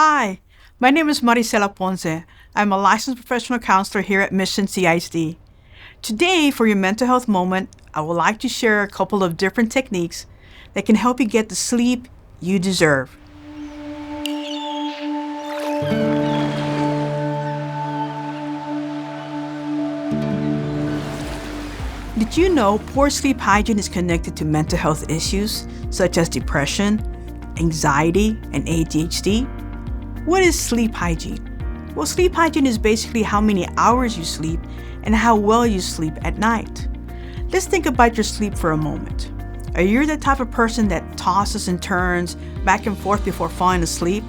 Hi, my name is Maricela Ponce. I'm a licensed professional counselor here at Mission CISD. Today, for your mental health moment, I would like to share a couple of different techniques that can help you get the sleep you deserve. Did you know poor sleep hygiene is connected to mental health issues such as depression, anxiety, and ADHD? What is sleep hygiene? Well, sleep hygiene is basically how many hours you sleep and how well you sleep at night. Let's think about your sleep for a moment. Are you the type of person that tosses and turns back and forth before falling asleep?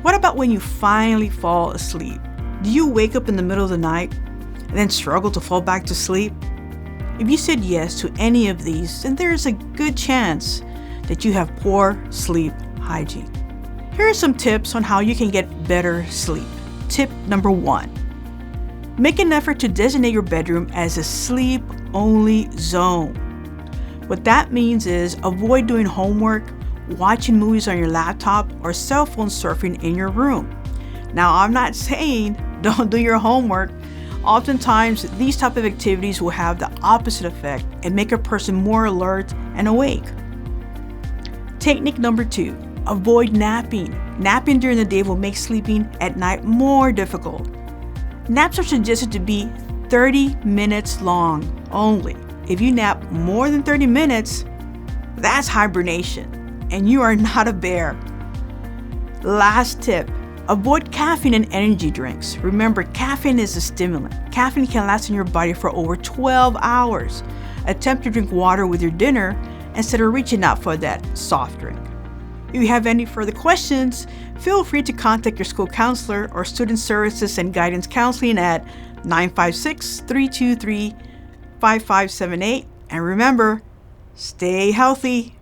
What about when you finally fall asleep? Do you wake up in the middle of the night and then struggle to fall back to sleep? If you said yes to any of these, then there's a good chance that you have poor sleep hygiene. Here are some tips on how you can get better sleep. Tip number 1. Make an effort to designate your bedroom as a sleep-only zone. What that means is avoid doing homework, watching movies on your laptop, or cell phone surfing in your room. Now, I'm not saying don't do your homework. Oftentimes, these type of activities will have the opposite effect and make a person more alert and awake. Technique number 2. Avoid napping. Napping during the day will make sleeping at night more difficult. Naps are suggested to be 30 minutes long only. If you nap more than 30 minutes, that's hibernation, and you are not a bear. Last tip. Avoid caffeine and energy drinks. Remember, caffeine is a stimulant. Caffeine can last in your body for over 12 hours. Attempt to drink water with your dinner instead of reaching out for that soft drink. If you have any further questions, feel free to contact your school counselor or Student Services and Guidance Counseling at 956-323-5578. And remember, stay healthy.